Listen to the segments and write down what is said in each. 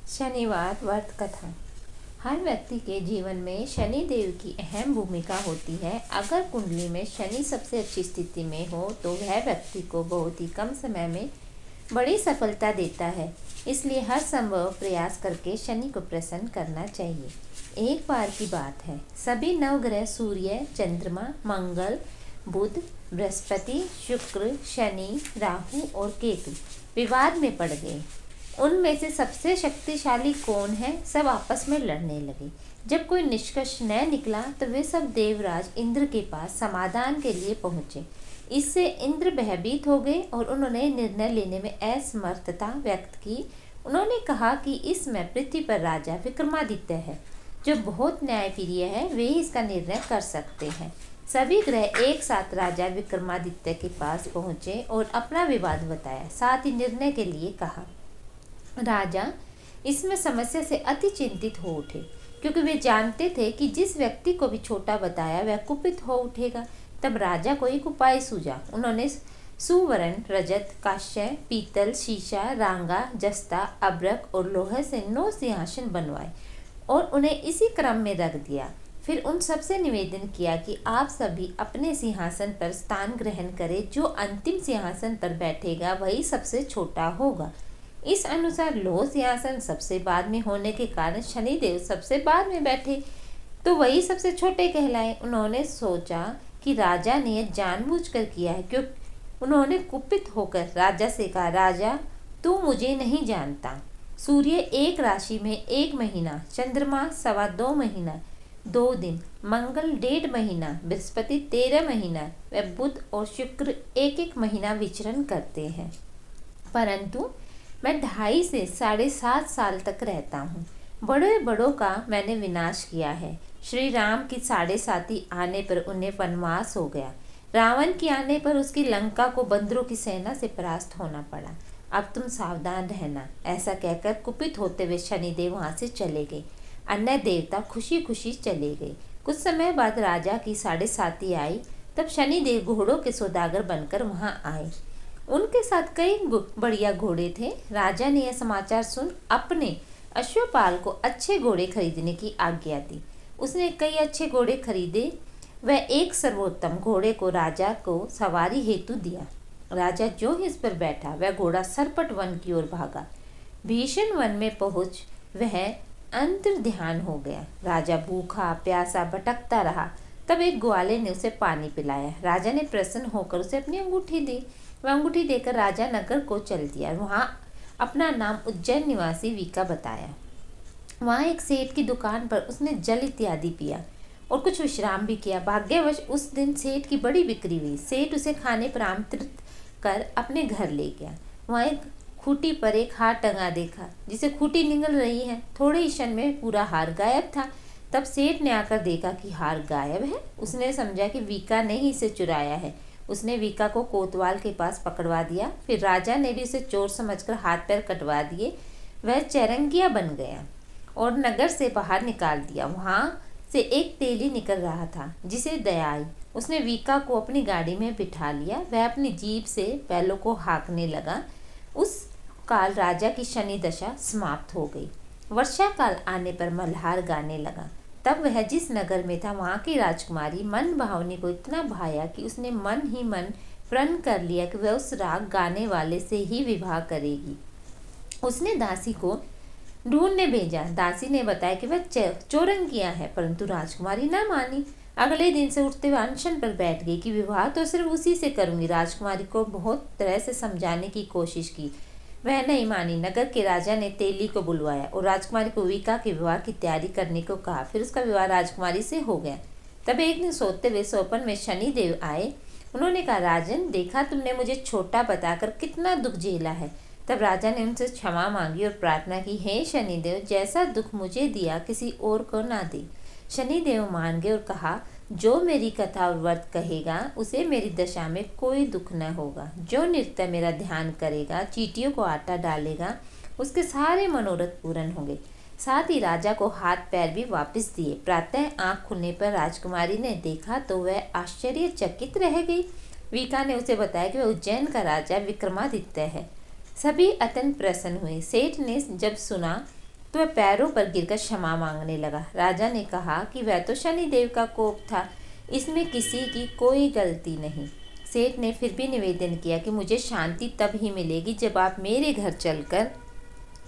शनिवार व्रत कथा। हर व्यक्ति के जीवन में शनि देव की अहम भूमिका होती है। अगर कुंडली में शनि सबसे अच्छी स्थिति में हो तो वह व्यक्ति को बहुत ही कम समय में बड़ी सफलता देता है। इसलिए हर संभव प्रयास करके शनि को प्रसन्न करना चाहिए। एक बार की बात है, सभी नवग्रह सूर्य, चंद्रमा, मंगल, बुध, बृहस्पति, शुक्र, शनि, राहु और केतु विवाद में पड़ गए। उनमें से सबसे शक्तिशाली कौन है, सब आपस में लड़ने लगे। जब कोई निष्कर्ष न निकला तो वे सब देवराज इंद्र के पास समाधान के लिए पहुंचे। इससे इंद्र भयभीत हो गए और उन्होंने निर्णय लेने में असमर्थता व्यक्त की। उन्होंने कहा कि इसमें पृथ्वी पर राजा विक्रमादित्य है, जो बहुत न्यायप्रिय है, वे ही इसका निर्णय कर सकते हैं। सभी ग्रह एक साथ राजा विक्रमादित्य के पास पहुंचे और अपना विवाद बताया, साथ ही निर्णय के लिए कहा। राजा इसमें समस्या से अति चिंतित हो उठे, क्योंकि वे जानते थे कि जिस व्यक्ति को भी छोटा बताया वह कुपित हो उठेगा। तब राजा को एक उपाय सूझा। उन्होंने सुवर्ण, रजत, कांस्य, पीतल, शीशा, रांगा, जस्ता, अब्रक और लोहे से 9 सिंहासन बनवाए और उन्हें इसी क्रम में रख दिया। फिर उन सबसे निवेदन किया कि आप सभी अपने सिंहासन पर स्थान ग्रहण करें। जो अंतिम सिंहासन पर बैठेगा वही सबसे छोटा होगा। इस अनुसार लोह सिंहासन सबसे बाद में होने के कारण शनिदेव सबसे बाद में बैठे, तो वही सबसे छोटे कहलाए। उन्होंने सोचा कि राजा ने यह जानबूझकर किया है, क्योंकि उन्होंने कुपित होकर राजा से कहा, राजा तू मुझे नहीं जानता। सूर्य एक राशि में 1 महीना, चंद्रमा 2.25 महीना 2 दिन, मंगल 1.5 महीना, बृहस्पति 13 महीना व बुध और शुक्र 1-1 महीना विचरण करते हैं। परंतु मैं 2.5 से 7.5 साल तक रहता हूँ। बड़े बड़ों का मैंने विनाश किया है। श्री राम की 7.5 आने पर उन्हें वनवास हो गया। रावण की आने पर उसकी लंका को बंदरों की सेना से परास्त होना पड़ा। अब तुम सावधान रहना। ऐसा कहकर कुपित होते हुए शनिदेव वहाँ से चले गए। अन्य देवता खुशी खुशी चले गए। कुछ समय बाद राजा की 7.5 आई। तब शनिदेव घोड़ों के सौदागर बनकर वहाँ आए। उनके साथ कई बढ़िया घोड़े थे। राजा ने यह समाचार सुन अपने अश्वपाल को अच्छे घोड़े खरीदने की आज्ञा दी। उसने कई अच्छे घोड़े खरीदे। वह एक सर्वोत्तम घोड़े को राजा को सवारी हेतु दिया। राजा जो ही इस पर बैठा, वह घोड़ा सरपट वन की ओर भागा। भीषण वन में पहुंच वह अंतर्ध्यान हो गया। राजा भूखा प्यासा भटकता रहा। तब एक ग्वाले ने उसे पानी पिलाया। राजा ने प्रसन्न होकर उसे अपनी अंगूठी दी। वह अंगूठी देकर राजा नगर को चल दिया। वहाँ अपना नाम उज्जैन निवासी वीका बताया। वहाँ एक सेठ की दुकान पर उसने जल इत्यादि पिया और कुछ विश्राम भी किया। भाग्यवश उस दिन सेठ की बड़ी बिक्री हुई। सेठ उसे खाने पर आमंत्रित कर अपने घर ले गया। वहाँ एक खूंटी पर एक हार टंगा देखा, जिसे खूंटी निगल रही है। थोड़े ही क्षण में पूरा हार गायब था। तब सेठ ने आकर देखा कि हार गायब है। उसने समझा कि वीका ने ही इसे चुराया है। उसने वीका को कोतवाल के पास पकड़वा दिया। फिर राजा ने भी उसे चोर समझकर हाथ पैर कटवा दिए। वह चरंगिया बन गया और नगर से बाहर निकाल दिया। वहाँ से एक तेली निकल रहा था, जिसे दया आई। उसने वीका को अपनी गाड़ी में बिठा लिया। वह अपनी जीभ से बैलों को हाँकने लगा। उस काल राजा की शनि दशा समाप्त हो गई। वर्षा काल आने पर मल्हार गाने लगा। तब वह जिस नगर में था, वहाँ की राजकुमारी मन भावनी को इतना भाया कि उसने मन ही मन प्रण कर लिया कि वह उस राग गाने वाले से ही विवाह करेगी। उसने दासी को ढूंढने भेजा। दासी ने बताया कि वह चौरंगिया है, परंतु राजकुमारी न मानी। अगले दिन से उठते हुए अनशन पर बैठ गई कि विवाह तो सिर्फ उसी से करूंगी। राजकुमारी को बहुत तरह से समझाने की कोशिश की, वह नहीं मानी। नगर के राजा ने तेली को बुलवाया और राजकुमारी को वीका के विवाह की तैयारी करने को कहा। फिर उसका विवाह राजकुमारी से हो गया। तब एक दिन सोते हुए स्वप्न में शनिदेव आए। उन्होंने कहा, राजन, देखा तुमने मुझे छोटा बताकर कितना दुख झेला है। तब राजा ने उनसे क्षमा मांगी और प्रार्थना की, हे शनिदेव, जैसा दुख मुझे दिया किसी और को ना दे। शनिदेव मान गए और कहा, जो मेरी कथा और व्रत कहेगा उसे मेरी दशा में कोई दुख न होगा। जो नित्य मेरा ध्यान करेगा, चींटियों को आटा डालेगा, उसके सारे मनोरथ पूर्ण होंगे। साथ ही राजा को हाथ पैर भी वापस दिए। प्रातः आंख खुलने पर राजकुमारी ने देखा तो वह आश्चर्यचकित रह गई। वीका ने उसे बताया कि वह उज्जैन का राजा विक्रमादित्य है। सभी अत्यंत प्रसन्न हुए। सेठ ने जब सुना तो वह पैरों पर गिरकर क्षमा मांगने लगा। राजा ने कहा कि वह तो शनिदेव का कोप था, इसमें किसी की कोई गलती नहीं। सेठ ने फिर भी निवेदन किया कि मुझे शांति तब ही मिलेगी जब आप मेरे घर चलकर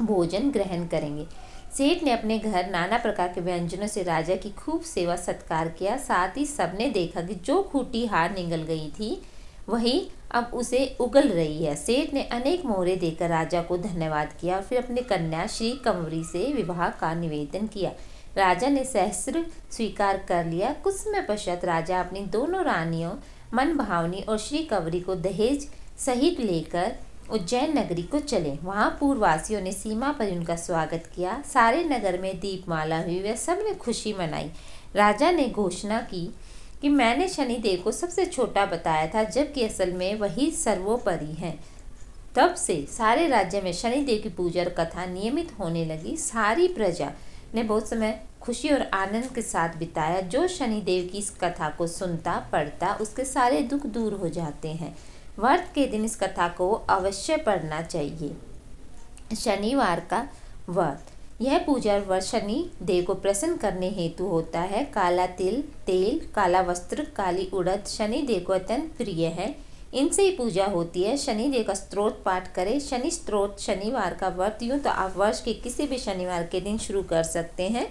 भोजन ग्रहण करेंगे। सेठ ने अपने घर नाना प्रकार के व्यंजनों से राजा की खूब सेवा सत्कार किया। साथ ही सबने देखा कि जो खूंटी हार निगल गई थी वही अब उसे उगल रही है। सेठ ने अनेक मोहरे देकर राजा को धन्यवाद किया और फिर अपनी कन्या श्री कंवरी से विवाह का निवेदन किया। राजा ने सहस्त्र स्वीकार कर लिया। कुछ समय पश्चात राजा अपनी दोनों रानियों मनभावनी और श्री कंवरी को दहेज सहित लेकर उज्जैन नगरी को चले। वहाँ पूर्ववासियों ने सीमा पर उनका स्वागत किया। सारे नगर में दीपमाला हुई, वे सब ने खुशी मनाई। राजा ने घोषणा की कि मैंने शनिदेव को सबसे छोटा बताया था, जबकि असल में वही सर्वोपरि हैं। तब से सारे राज्य में शनिदेव की पूजा और कथा नियमित होने लगी। सारी प्रजा ने बहुत समय खुशी और आनंद के साथ बिताया। जो शनिदेव की इस कथा को सुनता पढ़ता उसके सारे दुख दूर हो जाते हैं। व्रत के दिन इस कथा को अवश्य पढ़ना चाहिए। शनिवार का व्रत, यह पूजा व्रत शनि देव को प्रसन्न करने हेतु होता है। काला तिल, तेल, काला वस्त्र, काली उड़द शनि देव को अत्यंत प्रिय है। इनसे ही पूजा होती है। शनि देव का स्तोत्र पाठ करें। शनि स्तोत्र शनिवार का व्रत यूँ तो आप वर्ष के किसी भी शनिवार के दिन शुरू कर सकते हैं,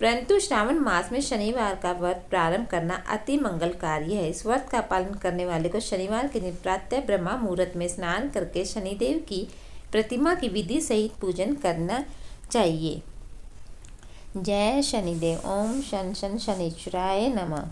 परंतु श्रावण मास में शनिवार का व्रत प्रारंभ करना अति मंगलकारी है। इस व्रत का पालन करने वाले को शनिवार के दिन प्रातः ब्रह्म मुहूर्त में स्नान करके शनिदेव की प्रतिमा की विधि सहित पूजन करना चाहिए। जय शनिदेव। ओम शन शन शनिश्चराय नमः।